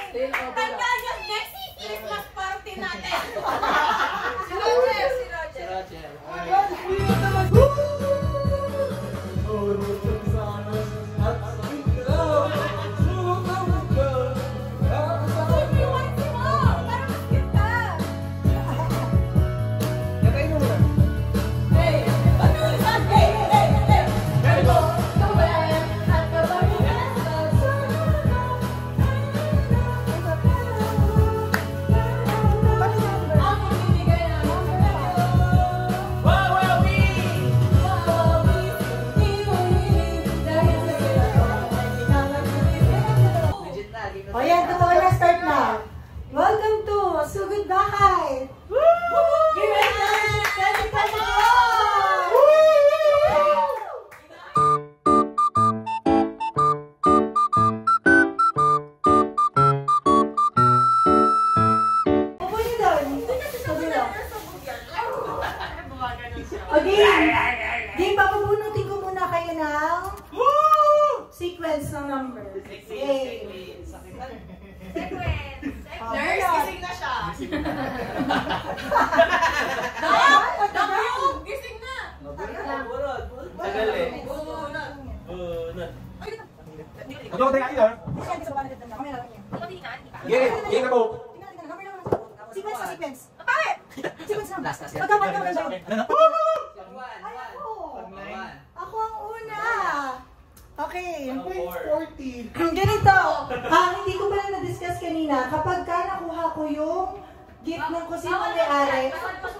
Tandaan nyo, next Christmas party natin. Si Roger. O yan, totoo na, start na. Welcome to Sugod Bahay! Give it up! Upo niyo doon. Game, papabunutin ko muna kayo ng sequence ng number. Sequence. Nurse, gising na siya. Gising na. Tagal eh. Ito tayo either. Game na po. Sequence. Sequence na. Last. Ako ang una. Okay. 40. Ganito. Hindi ko pala na-discuss kanina. Kapag nakuha ko yung gift ng kusino may-ari,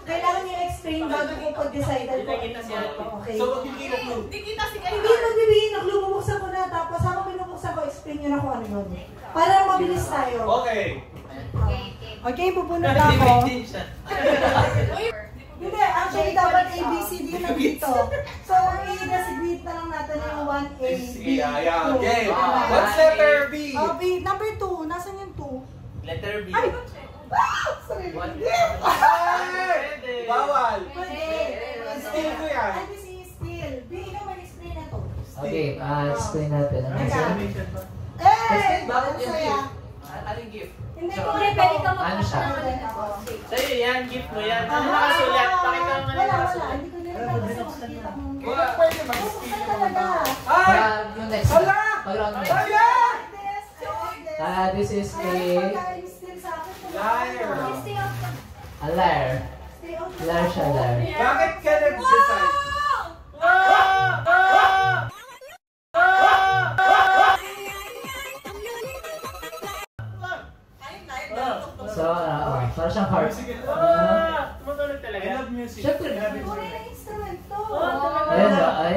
kailangan niyo explain bago ko pag-decide. Okay. So, magbibigay ng clue. Hindi kita si Kayo. Hindi magbibigay ng clue. Bubuksan ko na. Tapos habang binubuksan ko, explain niyo na kung ano yun. Para mabilis tayo. Okay. Okay, pupunod ako. Hindi, actually dapat ABCD na dito. So, i-designate na lang natin yung 1A, B, 2. Yeah. Okay. What's letter B? Oh, B. Number 2. Nasaan yung 2? Letter B. Ay! Sorry. Bawal. Pwede. Steal ko yan. Ay, this is steal. B, ikaw mag-explain na to. Okay, explain natin. Bakit Ang yung saya. gift? Anong gift? Hindi ko Hindi, pwede ka Ano siya? Sa'yo yan, gift mo yan. Ano nakasulat? Pakita mo Wala. Hindi ko nila kasi makikita kung... Wala, pwede mag-steal Buksan naman. talaga. Ay! Yung next. Hala! Pag-round next. Hala! This is Liar. a liar. Liar siya, liar. Bakit ka nag-decide? So, para siyang heart. Tumutulog talaga. I love music. Siyempre. Tunay na instrument to. Ayan ba? Ay.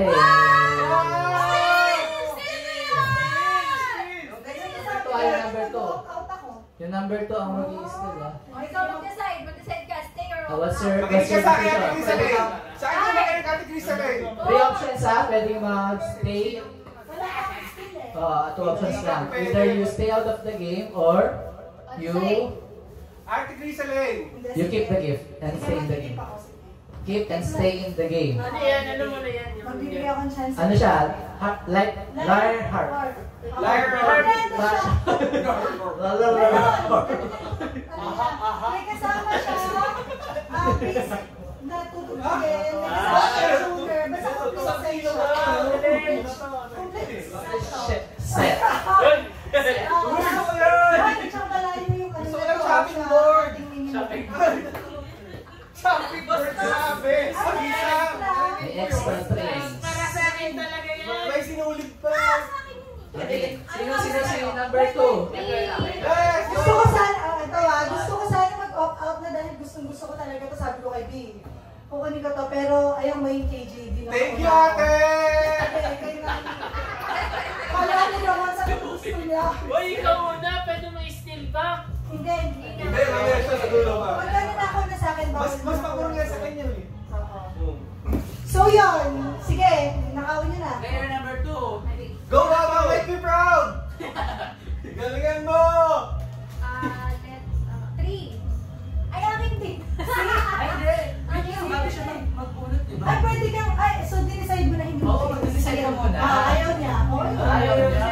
Ito ay yung number 2. Yung number 2 ang mag-i-skill, ha? Ikaw mag-decide. Mag-decide ka. Stay or What's your Makinig ka sa akin, decision? Ate Grisabel. Sa akin ka makinig, Ate Grisabel. 3 options, ha? Pwedeng mag-stay. Wala akong skill eh. 2 options lang. Either you stay out of the game or you Ate Grisabel. keep the gift and stay in the game. Keep and stay in the game. Ano yan? Ano mo na yan? Magbibigay akong chance. Ano siya? Like liar heart. Liar heart. May kasama siya. Please, natutugin. May kasama siya shooter. Basta complete siya. Complete. Set. Gusto ko yan! Tsaka malayo yung ano Gusto ko na ng to, shopping sa board. ating mini- Shopping board sabi! Isa! May extra trains. Para sa akin talaga yan. May sinulit pa! Okay. Sino number 2? Yes! Gusto ko sana, gusto ko sana mag-opt out na dahil gusto ko talaga to, sabi ko kay B. Kukunin ko to, pero ayaw mo yung KJ. Thank you, ate! Kala niyo naman sa gusto niya. Uy, ikaw muna. Pwede mo i-steal back. Hindi. Hindi, mamaya siya sa dulo pa. Pag ano na ako na sa akin, Mas pagpapuro nga sa kanya eh. Oo. So yun, sige, nakawin niyo na. Player number 2. Go, Mama! Make me proud! Galingan mo! let's 3. Ay, akin din. Ay, hindi. Pwede ka Bago siya magpulot, diba? Ay, pwede kang, so dinicide mo na hindi mo. Oo, mag-decide ka muna. Ayaw niya. Ayaw niya.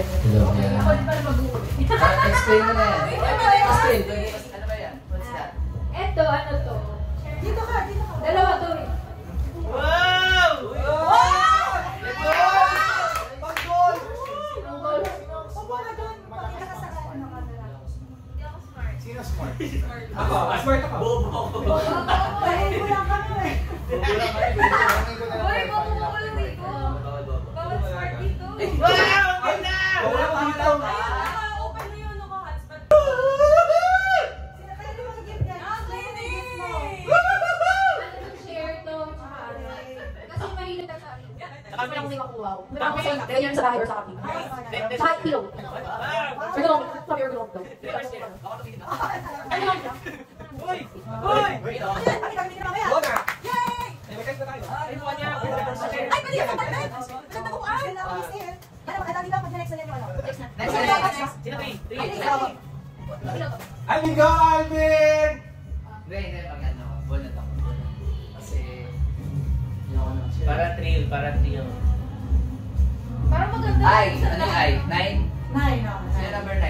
Hello, yan. Ako din pala mag-uwi. Explain mo na yan. Explain. Ano ba yan? What's that? Eto, ano to? Dito ka, dito ka. Dalawa to eh. Wow! Pag-goal! Upo ka doon. Pakita ka sa ano ka na lang. Hindi ako smart. Sino smart? Ako, smart ako. Dahil ko lang kami eh. Uy, bumubulong dito. Bawat smart dito. Wow! Ganda! Wala pa dito. Open mo yun ako, hotspot. Sino kayo yung mga gift yan? Share to, tsaka ano. Kasi mahilig na sa akin. Kami lang hindi makuha ko. Meron ako sa ganyan sa bahay or sa kapit. Sa pillow. Or gulong. Sabi or gulong daw. Ano lang siya? Uy! Uy! Ayan, pakita kami na mamaya. Bona! Yay! Nag-guys na tayo. Ay, pwede ka pag next. Maganda ko ay. Yan ako kasi. Yan ako, dati daw pag next na yan yung ano. Next! Sino ba yung Ay, three? ako. Alvin, go Alvin! Hindi, pag ano, bonnet ako. Kasi, yun ako nang share. Para thrill, para thrill. Parang maganda. Ay, ano yung ay? 9? Nine, ako. Sino number 9?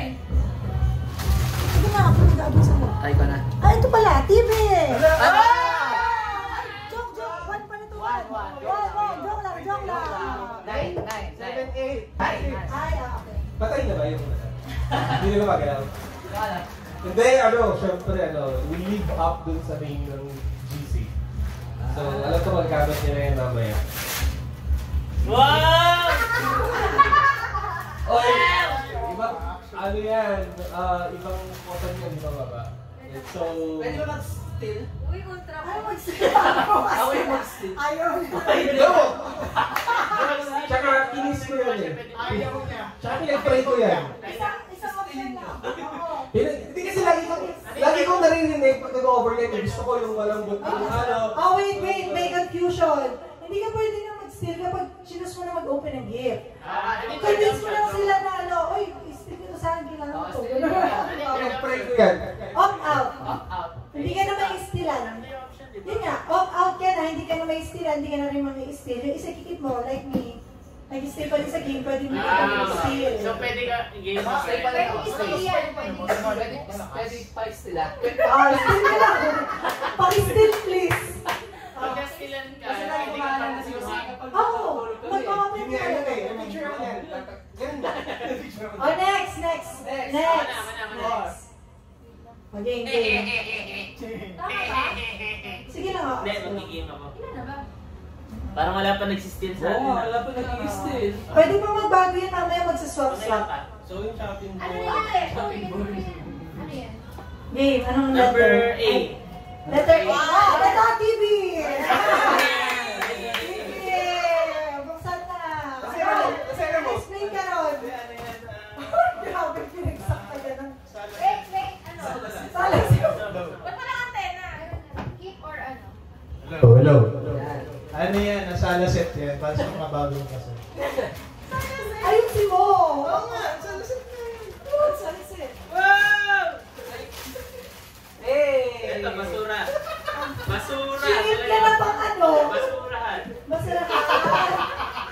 Sige nga, ako nag-aabot sa mo. Ay ko na. Ah, ito pala, TV! Ano? Joke, joke. One pala ito. One. Joke lang, joke lang. 9. 7, 8. Ay. Ay, okay. Patay na ba yung Hindi na magalaw. Ano? Hindi, syempre, we live up dun sa name ng GC. So, alam ko magkamit nila yan mamaya. Wow! Oy! Iba, ano yan, ibang kotan yan, ibang baba. So, Pwede ba mag-steal? Uy, ultra Ay, mo. Ako yung mag-steal. Ayaw. no! Tsaka, kinis ko yan eh. Tsaka, pinag-pray ko yan. Isang option lang. Oo. Hindi kasi lagi kong narinig pag nag-overnight, gusto ko yung malambot yung ano. Oh, wait, may confusion. Hindi ka pwede na mag-steal kapag sinus mo na mag-open ng gift. Convince mo lang sila na oy, steal nito sa akin, kailangan ko to. Pinag-pray ko yan. Opt out. Out. Hindi ka na mai-stealan. Yun nga, opt out ka na, hindi ka na mai-stealan, hindi ka na rin mai-steal. Yung isa kikip mo, like me, nag-stay pa rin sa game, pwede mo ka mag-steal. So pwede ka game Stay pa rin ako. Pwede yan, pwede. Pwede pa steal. Ah, steal ka lang. Paki-steal, please. Pagka stealan ka, hindi ka pa Oo, mag-open Hindi ka. yan eh, picture mo yan. Ganun ba? Oh, next. Game. Tama ba? Sige lang ako. Hindi, mag-game ako. Ilan na ba? Parang wala pa nag-steal sa atin. wala pa nag-steal. Pwede pa magbago yun, mamaya Okay lang magsaswap-swap. pa. So, yung shopping Ano mo. yan eh? Ano yan? Game, anong Number letter? 8. Letter A. Ah, letter TV! Buksan na. Kasi ano mo? Explain ka ron. Grabe, pinagsak ka ganun. Wait, ano? Salas yun. Ba't walang antena? Keep or ano? Hello. Ano yan? Nasa set yan. Para sa mga bagong kaso. Ayun si Mo. Oo nga, nasa set na yan. Salas Wow! Hey! Ito, basura. Basura. Singit ka na pang ano. Basurahan. Masarap ka.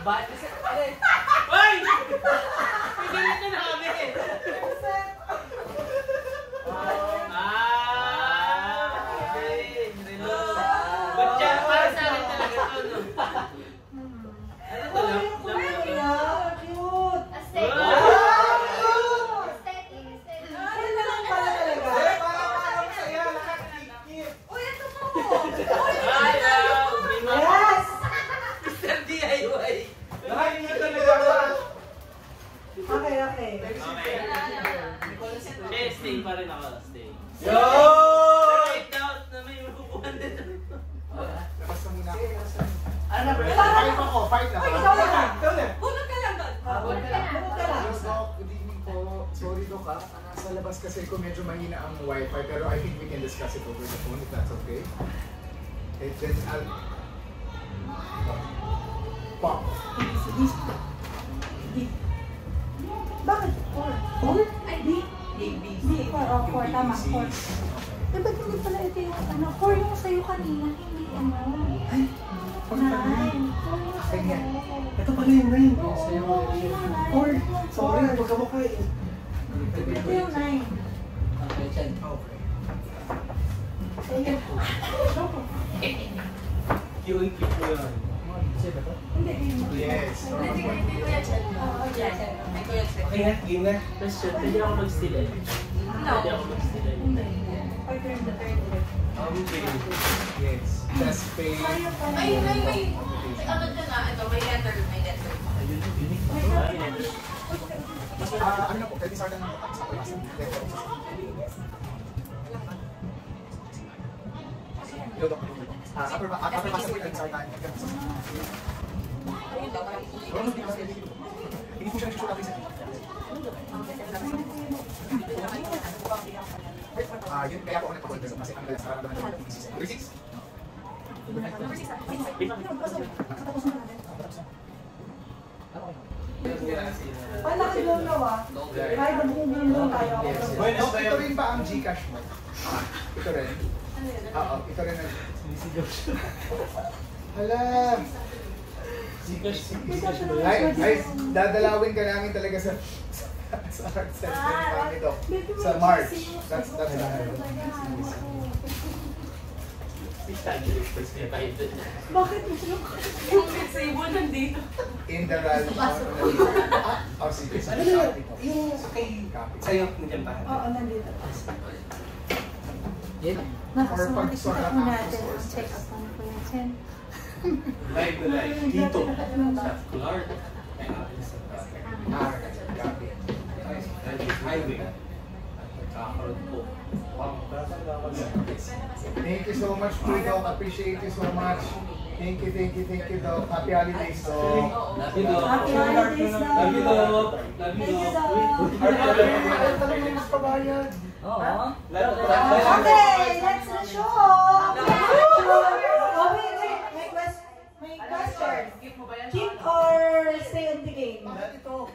Bakit kasi? Hoy! Pigilan na namin. Okay. Good job. Para sa akin talaga ito, no? Ano to, Oh, no? yung kulay niya. Cute. Aesthetic. Wow! Aesthetic. Ano na lang pala talaga? Para masaya, nakakikip. Uy, ito po! Ayaw! May mga Yes! Mr. DIY. Nakakikip talaga ba? Okay. Okay. Stay pa rin ako. Stay. Yo! Wait out na may upuan dito. Ano number? Fight ako, fight na. Uy, ikaw na. Ikaw na. Bunot ka lang doon. Bunot ka lang. Yes, Doc. Good evening po. Sorry, Doc, ha. Nasa labas kasi ko medyo mahina ang wifi, pero I think we can discuss it over the phone if that's okay. Okay, then I'll... Pop. Bakit? Four? Ay, D? A, B, D, four. Oh, four. Tama, four. Okay. Eh, ba't hindi pala ito yung ano? 4 yung sa'yo kanina, hindi ano. Ay, 9. 4 yung sa'yo. Ito pala yung 9. Or, Sorry, pagkamukha eh. ito yung 9. Okay, Chan. okay. Ayun. Yung keep mo yan. Hindi, hindi. Yes. Hindi ko yan siya. Okay na, game na. Question, pwede ako mag-steal eh. Pwede ako mag-steal eh. Hindi. Pag you're in the third grade. Yes. Just pay. May ano dyan na, ito, may letter. Ano na po, pwede sa akin ng sa pagkasin. Upper pass po yung sa akin. Hindi po siya nagsusulat natin sa yun, kaya ako nagpa-call kasi ang galas para naman ng 36. Nakaglaw na wa. Kahit nabubulong tayo. Ito rin ba ang Gcash mo? Ito rin? Oo, ito rin ang... Hala! Ay, dadalawin ka namin talaga sa art center namin ito. Sa March. That's Bakit mo sila Yung flexible nandito. in the rally. Oh, sige. Ano na, yung kay sa'yo, nandiyan ba? Oo, nandito. Yan. Nakasama mo natin ang check-up on Kuya Chen. Live na live. Dito. Sa Clark. Highway. Kakaroon po. Thank you so much, Doc. Appreciate you so much. Thank you, Doc. Happy holidays, Doc. Love you, Doc. Happy holidays, Doc. Love you, Doc. Love you, Thank you, Doc. Doc. Talaga yung magpabayad. Oo. Okay, let's the show. Oh, wait. May question. Keep or stay on the game?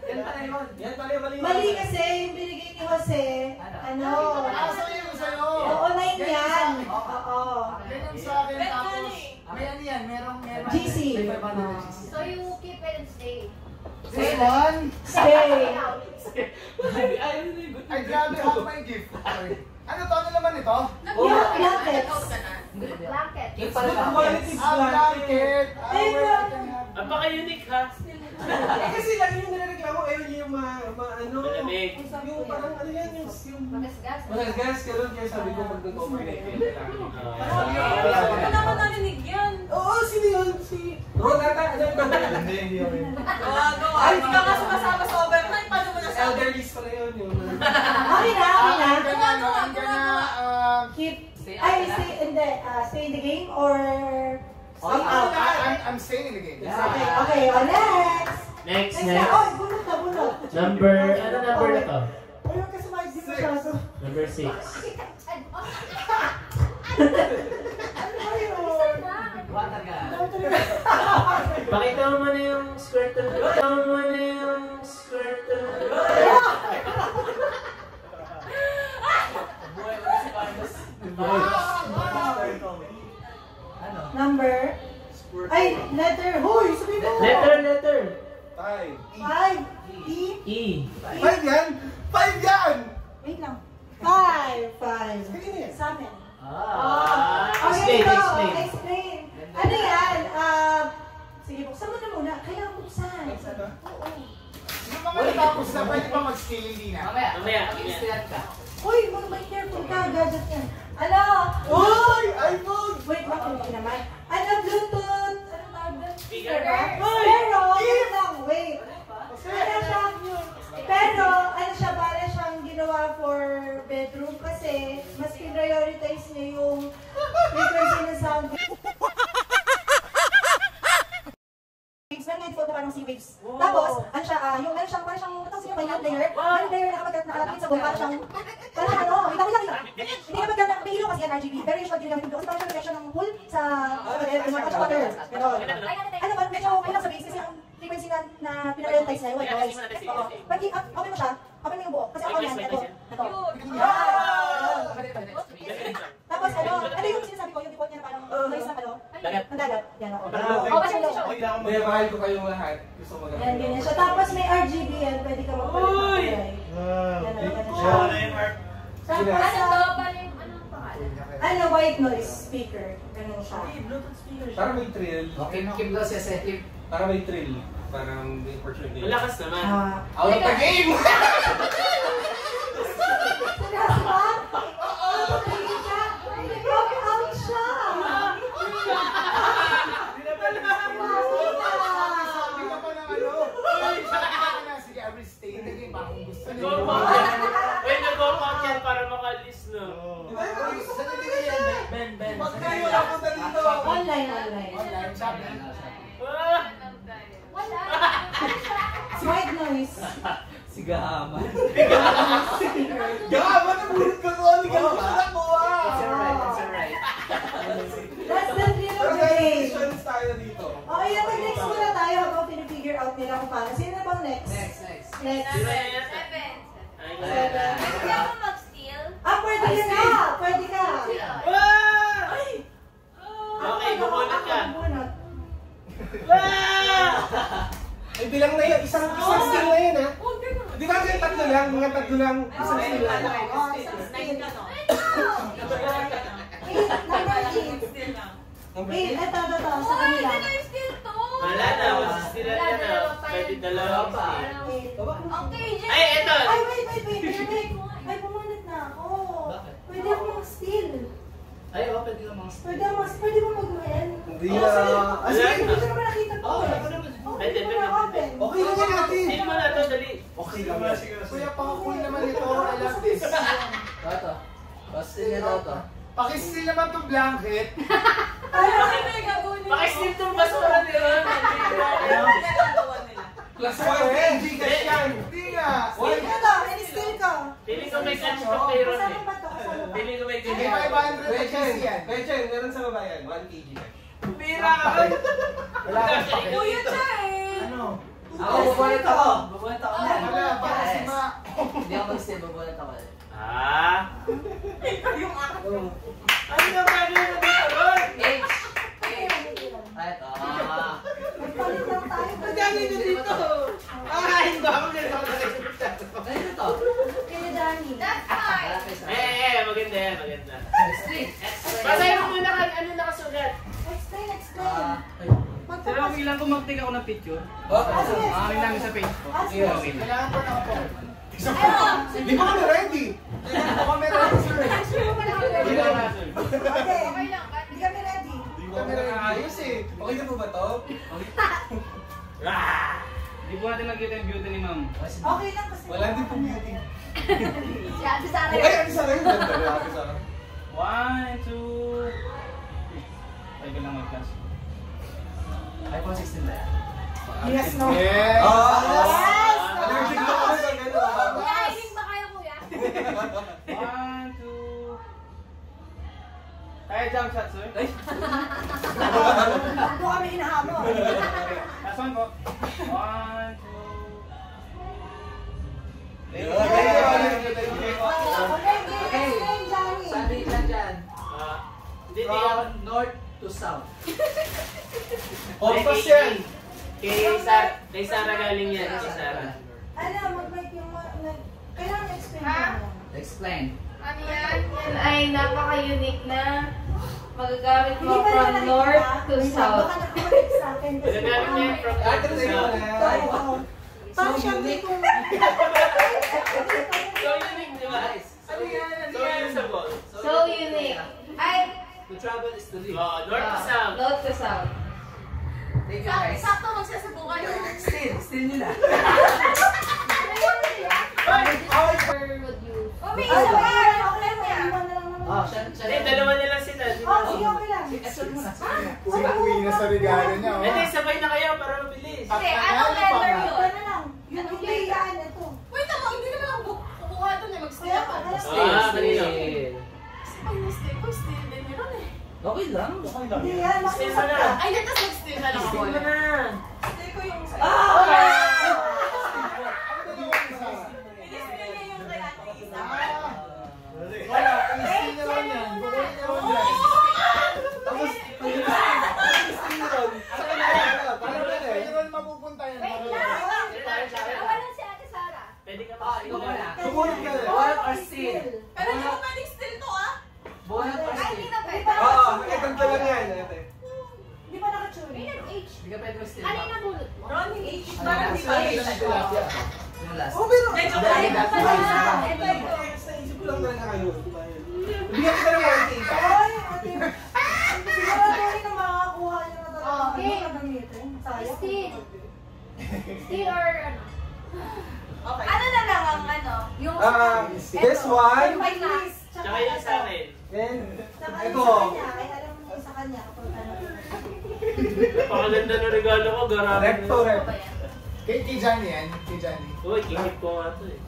Yan pala yun. Yan pala yung mali. Mali kasi yung binigay ni Jose. Ano? Sa'yo. Oo, 9 yan. Oo. Yan yung sa akin, tapos... May ano yan, merong... GC. So you keep it and stay. This one? Stay. Ay, grabe ako may gift. Sorry. Ano to? Ano naman ito? Blankets. Blanket. Yung pala lang. Quality Blanket. Napaka-unique ha. Kasi lagi yung nireklamo, ayaw niya yung ano. Malamig. Yung parang ano yan, yung... Magasgas. Malagas ka ron, kaya sabi ko pag nag-overnight yun. Wala naman narinig yan. Oo, sino yun? Si... Ron ata, ano yung ba? Hindi yun. Ay, hindi ka nga sumasama sa overnight. Paano mo nasabi? Elderlies pala yun. Okay na. Keep. Stay Ay, stay in the game or stay out? I'm staying in the game. Okay, next. Next. Oh, bunot. Number, ano number na to? Ayun kasi mga di masyado. Number 6. Ano ba yun? Water ka. Pakita mo muna yung squirtle. Pakita mo muna yung squirtle. Number? Ay, letter. Hoy, sabi mo. Letter. 5. E. E. 5 yan? 5 yan! Wait lang. 5. Sa amin. Okay, Explain. so, explain. Ano yan? Sige, buksan mo na muna. Kailangan buksan. Oo. Yung mga natapos na, pwede pa mag-skill, hindi na. Mamaya. Mag-install ka. Uy, may careful ka. Gadget yan. Ano? Uy! iPhone! Wait, hindi naman. Ano, Bluetooth? Ano tawag doon? Speaker. Pero, wait lang, wait. Ano siya, para siyang ginawa for bedroom kasi mas prioritize niya yung frequency ng sound waves. Meron nga ito parang sea waves. Tapos, ano siya, yung meron siyang, parang siyang, tapos yung may layer. Yung layer na kapag nakalapit sa buong, parang siyang, wait lang. Hindi kapag may ilaw kasi yan RGB. Pero usually ginagamit yung kasi parang siyang reflection ng pool sa water. Ganon. Ano ba, medyo okay lang sa base kasi ang frequency na pinarelatize na yung white noise. Oo. Pag open mo siya, open mo yung buo. Kasi ako yan, ito. mahal ko kayong lahat. Gusto ko Yan, ganyan siya. Tapos may RGB yan, pwede ka magpalit ng kulay. Ganun siya. Tapos, Ano to? Paano yung anong pangalan? white noise speaker. Ganun siya. Para may thrill. Okay, Kim daw siya sa Kim. Para may thrill. Parang may opportunity. Malakas naman. Out of the game! Seryoso ba? Oo, nagiging siya. Nag-rock out siya. Hindi ka pa ng ano. Sige, I will stay in the game. Bakit gusto niyo? Wait, nag-walkout yan para makalis, no? Ben. Wag kayo na punta dito! Online. Online, sabi. Ah! Wala. White noise. Sigahaman. Gaba! Nabulot ka ko! Hindi ka makakuha! That's alright. That's the thrill of the game. Congratulations tayo dito. Okay, next muna tayo habang pinifigure out nila kung paano. Sino na bang next? Next. Next. Seven. Ay, Pwede ako mag-steal? Pwede ka na! Pwede ka! Ah! Okay, bubunot ka. Bubunot. Ay, bilang na yun. Isang skill na yun, ha? Di ba kasi tatlo lang? Mga tatlo lang. Isang skill lang. Number 8. Wait, ito. Sa kanila. Pwede na yung steal to. Wala na, masistila Wala, na. dalawa pa Pwede yun. dalawa pa. Wait. Okay, Jen. Ay, eto! Ay, wait. Ay, bumunot na ako. Bakit? Pwede ako mag-steal. Ay, pwede ka mga Pwede mo mag-win. Hindi Oh, na. sige, hindi ko naman nakita to. Pwede, Hindi ko na open. Okay lang yan natin. Steal mo na to, dali. Okay lang yan. Kuya, pakakul naman ito. I love this. Ito. Basta niya daw to. Pakistil naman itong blanket. Pakistil tong basura nila. Plus 1 kg cash yan. Hindi nga. Steal ka to. Steal ka. Feeling ko may catch pa payroll Kasama eh. ba to? Kasama ba? Feeling ko may Hindi, catch. 500 na Bechen, cheese yan. Bechen, meron sa babayan. 1 kg cash. Pira ka. Wala ka pa. Kuya Chay. Ano? Ako, bubulat ako. Wala, baka si Ma. Hindi ako mag-stay, bubulat ako. Ah? Ano na pwede na dito, Ron? Ito. Palit lang tayo. Ang dami na dito. Ay, hindi ako ganito. Ganito to. Kaya Danny. That's fine. Maganda yan, maganda. Street. Basahin mo muna ano nakasulat. Explain. Pero okay lang kung mag-take ako ng picture. Sige. Amin namin sa page ko. Sige. Okay. Kailangan ko na ako. Hindi pa kami ready. Kailangan ko kami ready, sir. Sure mo na kami Hindi ready. na nga, sir. Okay. Okay lang. Hindi kami ready. Hindi pa kami ayos eh. Okay na po ba to? Ah! Hindi po natin nakita yung beauty ni ma'am. Okay lang kasi. Wala din po beauty. Si Ate Sara Ay, yun. Ate Sara yun. Ganda na Ate Sara. 1, 2, 3. Ay, lang mag-class. iPhone 16 ba yan? Yes, no. Yes! Yes! Allergic na ako sa gano'n. Hiring ba kayo, kuya? 1, 2. Kaya jump shot, sir. Ay! Doon kami hinahamon. Last one po. 1, 2. Okay, Johnny. Sabi lang dyan. Hindi, From north to south. Kompas yan. Kay Sara galing yan, kay Sara. Ano, mag-break yung kailangan explain Ha? mo. Explain. Ano yan? Yan ay napaka-unique na magagamit Hindi mo pa from naman north nakikita. to Wait lang, south. Baka nag-break sa akin kasi. Magagamit niya from north to south. Oo. Parang siyang hindi ko... So unique, di ba? Ano yan? So usable. So unique. Ay, To travel is to live. Oh, north to south. north to south. Thank you guys. Sakto magsasabukan yun. Still nila. Where would you... Oh, may Ay, isa pa! okay, okay, okay. Iwan na lang naman. Oh, siya. Eh, dalawa na lang sila. di ba? Oh, sige, okay lang. Explain mo na. Uwi na sa regalo niya, oh. Hindi, sabay na kayo para mabilis. Hindi, anong letter Ito yun? na lang. Yung hindi yan, ito. Wait ako, hindi naman ako kukuha doon eh. Mag-stay Kaya ako. pa, kaya Ah, kanina. Pag mag-stay ko, stay din meron eh. Okay lang. Hindi yan, Stay makiusap mo na. ka. Ay, hindi, tapos mag-stay na lang ako. Stay mo na. Stay ko yung sa... I-display niya yung kay Ate Isa. Wala, pakistil naman yan. Bukunin naman yan. Tapos, pag-ibig. Parang Ikaw muna. Sumunod ka na. Bonnet or steal? Pero hindi ko pwedeng still to ah. Bonnet or Ay, steal? hindi na pwede. Oo, itagda lang yan. ate. Hindi pa naka-tune. Hindi ka pwede mag-steal. Ano yung nabulot mo? Running age. Ano Parang yan? di ba age? Yung last. Oh, pero... Medyo Dahil kaya last pa one. na. Sa isip ko lang talaga kayo. Bigyan kita ng warranty. Ay, ate. Sigurado rin na makakakuha niya na talaga. Okay. Ano ka gamitin? Sayang. Steal. Steal or ano? Okay. Ano na lang ang ano? Yung This one. Yung may class. Tsaka yung sa akin. And Saka ito. yung sa kanya. Ay, alam mo yung sa kanya. Kapag ano. Napakaganda ng regalo ko, garami. Recto, recto. Kay Johnny yan. Kay Johnny. Uy, kikip ko nga ito eh.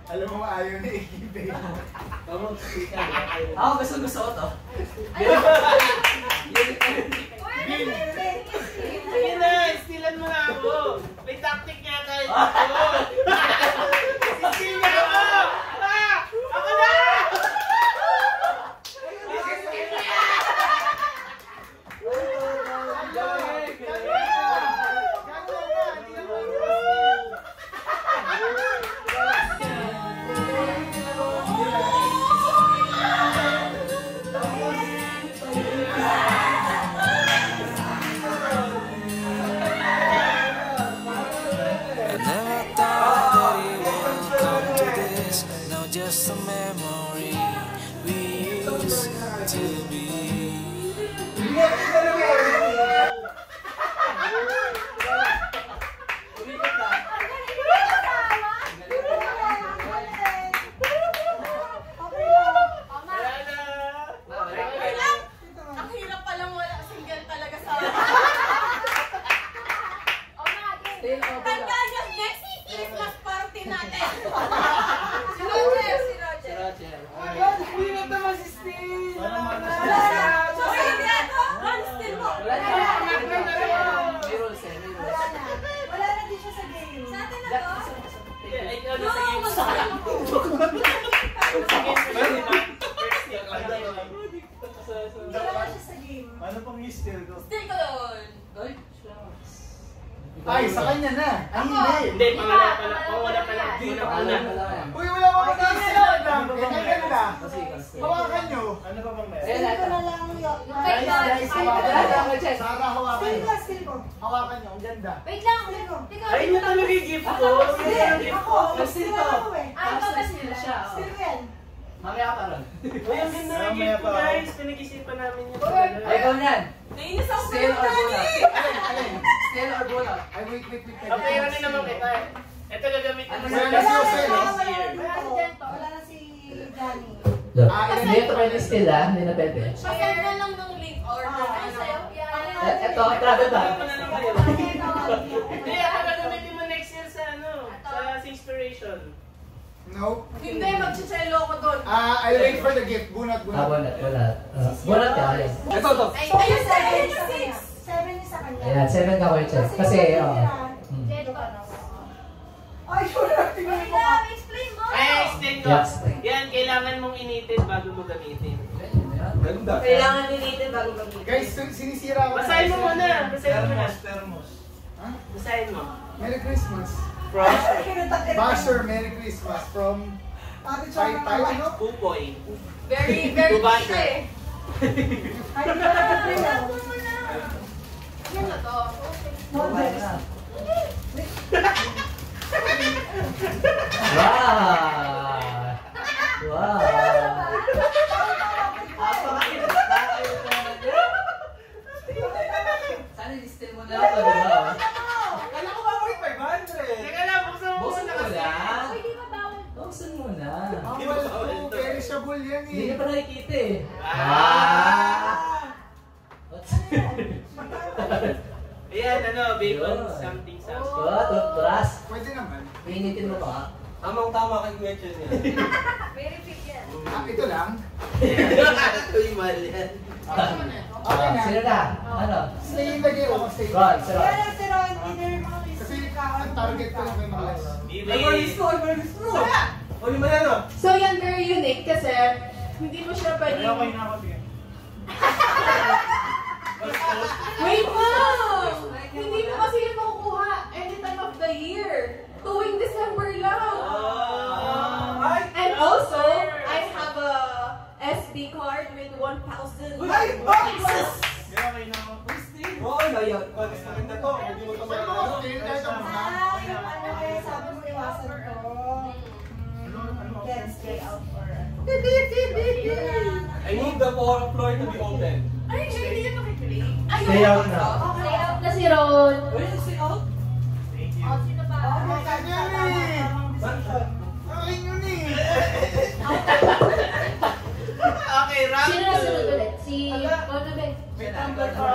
Alam mo ayaw na ikipin. Ako gusto ko to. Sige na, stilan mo na ako. May tactic yata yun. Sistil niya ako! Ah! Ako na! Sistil niya! Just a memory we used to be. Ang hirap palang wala single talaga sa Steal or bonnet? Tanda niyo, next Christmas party natin. Si Roger, si Roger. Roger. Hindi na naman si Steve! Wala na. So, hindi ako. One still mo. Wala na. May rules eh. May rules. Wala na. Wala na din siya sa game. Sa atin na to. Ay, ikaw na No, sa game. masaya. Wala na siya sa game. Ano pang i-steal ko? Still ko doon. Ay, shucks. Ay, sa kanya na. Ay, Ako. hindi. Hindi, pangala pala. Pangala pala. Pangalan mo lang yan. Uy, wala pa akong i-steal. Ganyan na. Kasi ikaw. Hawakan nyo. Ano pa bang Ayan, Steal ko ito. na lang yung... Wait lang. Guys, Ay, hawakan Wala nyo. na ako, Chess. Sarah, hawakan Steal nyo. ko, steal ko. Hawakan nyo. Ang ganda. Wait lang. Steal ko. Ikaw, Ay, yun talaga yung gift ko. Yun Hindi, talaga yung gift ako. ko. Steal Steal to. ako eh. Ay, Tapos baka steal siya. oh. Steal ko yan. Mamaya pa ron. Uy, ang ganda ng gift ko, guys. Pinag-isipan namin yun. Ay, ikaw niyan. nainis ako Steal sa or bonnet? Dani. Alin? Steal or bonnet? Ay, wait. Okay, ano naman kita eh. Ito gagamitin mo Ano sa na Wala Wala si na Jose, siya. no? Wala na Wala si dito. Jento. Wala na si Johnny. Hindi ito pwede steal ah. Hindi na pwede. Pasend na lang ng link or Ay, sa'yo. Ito, travel ba? Ano na lang kayo? Hindi, ako gagamitin mo next year sa ano, sa inspiration. No. Hindi, mag-chichelo ako doon. I'll wait for the gift. Bunot. Bonnet. Bonnet ka. Ayan. Ito, ito. Ay, So, ayun, seven seven, sa six. kanya. 7 yung sa kanya. Ayan, 7 ka, Chess. Kasi, yung oh. tira. Jet pa. Ay, wala. Tingnan mo ka. Explain mo. Ay, extend ko. Yes. Yan, kailangan mong initin bago mo gamitin. Ganda. Kailangan nilitin bago gamitin. Guys, sinisira ko. Basahin mo muna. Basahin mo muna. Ha? Basahin mo. Merry Christmas. From Basher, Merry Christmas. From... Ate Tay, Chong, ano? Pupoy. Very Dubai. cliche eh. Ay, di ba na-prepare Alam mo? mo na. Ano na to? Model. Wow! Wow! Sana i-steal mo na ito, di ba? Kala ko ba worth 500? Teka lang, buksan mo Buksan muna mo kasi. na. Uy, di ba bawal? Buksan mo na. Bawal to. Perishable yan Hindi eh. na pa nakikita eh. Ah! What's Ayan, ano, bacon Yun. something. toothbrush? Pwede naman. Painitin mo pa nga. Tamang-tama kay Gretchen yan. Very fit yan. Ito lang. Uy, mali yan. Okay na. Sino na? Ano? Stay in the game ako. Stay in the Ron, game. si Ron. Kaya lang si Ron, dinner mo kami. Kasi ang target ko lang may mga less. Bibi. Uli mo yan, oh. So yan, very unique kasi hindi mo siya pwede... Wait mo! Hindi mo kasi yung makukuha the floor to be open. Ay, hindi yun nakikinig. Stay out na. Stay out na si Ron. Stay out? Thank you. Oh, sino pa? Akin yun eh! Okay, round Sino na sunod ulit? Si Bonabe. May tumbler ka.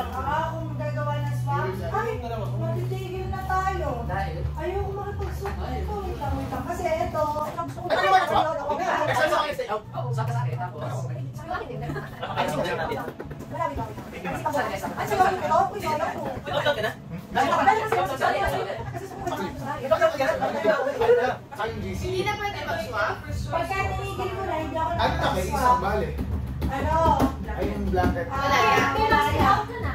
Kung gagawa ng swap, ay, matitigil na tayo. Dahil? Ayoko makipag-swap ito. Wait lang. Kasi ito, gusto ko Ano ba ito? Stay out. Sa akin, tapos. Marami ba? Ay, sige, ito. Uy, sayang ko. Okay na? Hindi na pwede mag-swap. Pagka nanigil mo na, hindi ako Ano na kayo? Isang bale. Ano? Ay, yung blanket. Wala yan. Pero stay out ka na.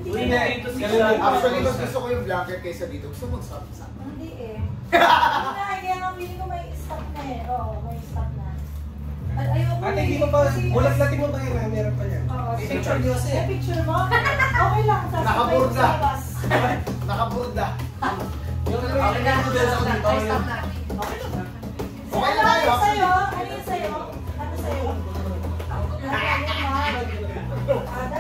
Uy, dito si Actually, mas gusto ko yung blanket kaysa dito. Gusto mo mag-swap sa Hindi eh. Kaya nga, feeling ko may stock na eh. Oo, may stock na. Ayoko Ate, eh. hindi mo pa, Kasi- ulat natin mo ba yun? Meron pa yan. Oo, Picture niyo kasi. Eh, picture mo? Okay lang. Sasabay ko Nakaburda. sa labas. Nakaburda. Okay na. Stop na. Okay Ano na tayo. yung sa'yo? Ano yung sa'yo? Ano sa'yo?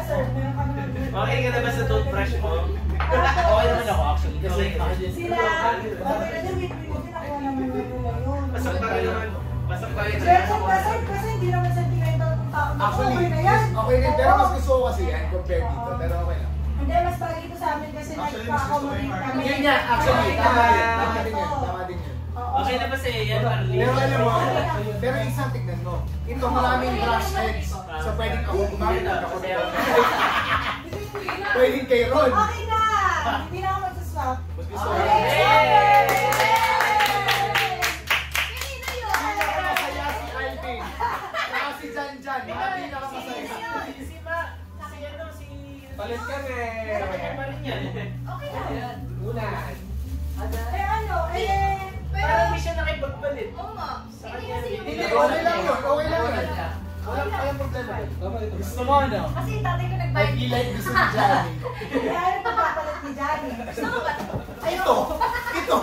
Sir, meron kami Okay ka na ba sa toothbrush mo? Okay naman ako actually. Kasi sila. Okay na din, wait, ako naman yun. Pasok pa rin naman. Pasok pa rin Sir, kasi hindi naman sentimental ng tao. Actually, Okay na yan. okay din. Pero Oo. mas gusto ko kasi yan compared dito. Pero okay lang. Hindi, mas palagi ko sa amin kasi nagpa-accommodate kami. Yun nga, actually, Tama din. Tama din yan. Tama din yan. Oo. Okay na ba sa'yo yan, Marlene? Pero alam mo, pero isang tignan mo. Ito maraming brush heads. So pwedeng ako gumamit ng ako. Pwedeng kay Ron. Okay na! Hindi na ako magsaswap. Mas gusto ko. Okay, Yay! Kanina yun! Pinakamasaya si Alvin. Saka si Janjan. Mga pinakamasaya. Si Ma. Si ano, si... Palit kami. Sabay pa rin yan. Okay lang. Unan. Eh ano, eh... Parang hindi siya nakipagpalit. Oo nga. Hindi kasi yung... Hindi, okay lang yun. Okay lang yun. Walang problema. Tama ito. gusto mo ano? Kasi yung tatay ko I nagbayad. feel like gusto ni Johnny. Eh, ano pa papalit ni Johnny? Gusto mo ba? Ito! Ito!